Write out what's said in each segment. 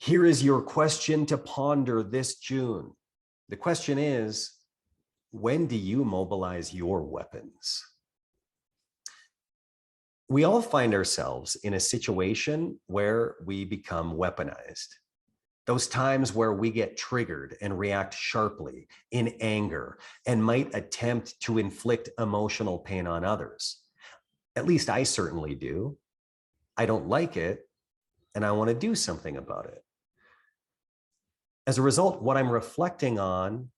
Here is your question to ponder this June. The question is, when do you mobilize your weapons? We all find ourselves in a situation where we become weaponized. Those times where we get triggered and react sharply in anger and might attempt to inflict emotional pain on others. At least I certainly do. I don't like it, and I want to do something about it. As a result, what I'm reflecting on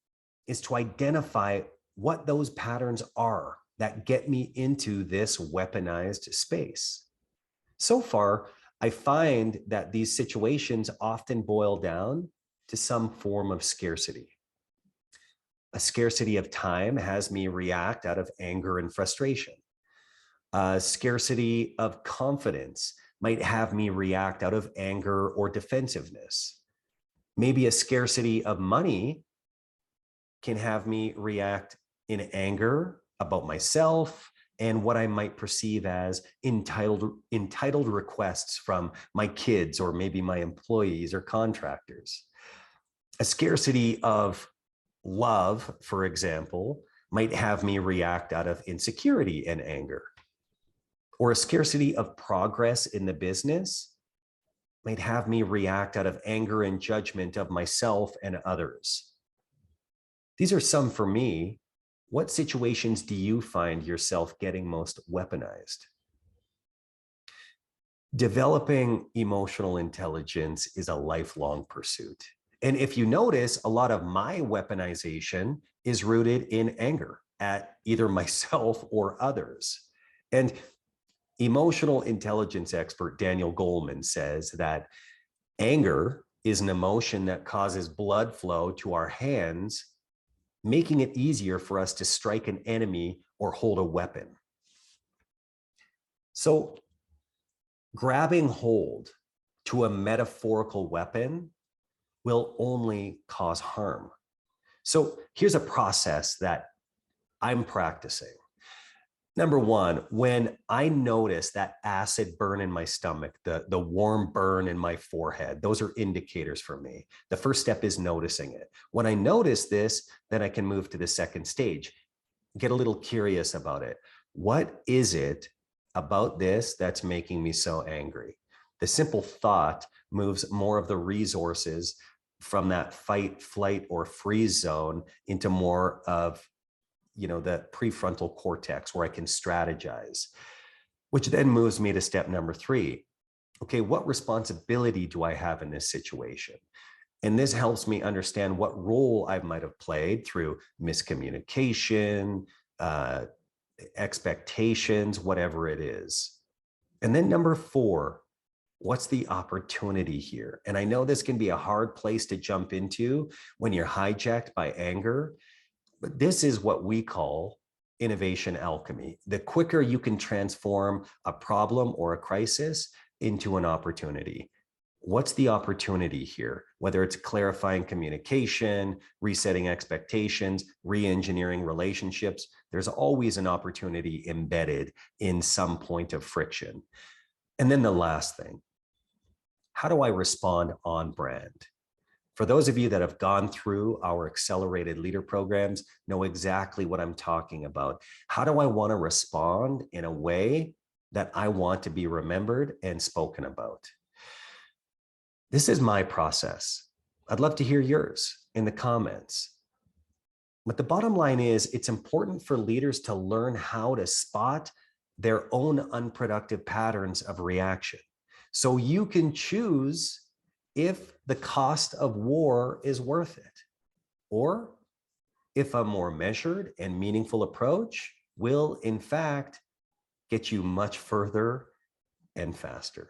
is to identify what those patterns are that get me into this weaponized space. So far, I find that these situations often boil down to some form of scarcity. A scarcity of time has me react out of anger and frustration. A scarcity of confidence might have me react out of anger or defensiveness. Maybe a scarcity of money can have me react in anger about myself and what I might perceive as entitled requests from my kids or maybe my employees or contractors. A scarcity of love, for example, might have me react out of insecurity and anger. Or a scarcity of progress in the business might have me react out of anger and judgment of myself and others. These are some for me. What situations do you find yourself getting most weaponized? Developing emotional intelligence is a lifelong pursuit. And if you notice, a lot of my weaponization is rooted in anger at either myself or others. And emotional intelligence expert Daniel Goleman says that anger is an emotion that causes blood flow to our hands, making it easier for us to strike an enemy or hold a weapon. So grabbing hold to a metaphorical weapon will only cause harm. So here's a process that I'm practicing. Number one, when I notice that acid burn in my stomach, the warm burn in my forehead, those are indicators for me. The first step is noticing it. When I notice this, then I can move to the second stage, get a little curious about it. What is it about this that's making me so angry? The simple thought moves more of the resources from that fight, flight, or freeze zone into more of the prefrontal cortex where I can strategize, which then moves me to step number 3. Okay, what responsibility do I have in this situation? And this helps me understand what role I might have played through miscommunication, expectations, whatever it is. And then number 4, what's the opportunity here? And I know this can be a hard place to jump into when you're hijacked by anger. But this is what we call innovation alchemy. The quicker you can transform a problem or a crisis into an opportunity. What's the opportunity here? Whether it's clarifying communication, resetting expectations, re-engineering relationships, there's always an opportunity embedded in some point of friction. And then the last thing, how do I respond on brand? For those of you that have gone through our accelerated leader programs, know exactly what I'm talking about. How do I want to respond in a way that I want to be remembered and spoken about? This is my process. I'd love to hear yours in the comments. But the bottom line is, it's important for leaders to learn how to spot their own unproductive patterns of reaction, so you can choose if the cost of war is worth it, or if a more measured and meaningful approach will, in fact, get you much further and faster.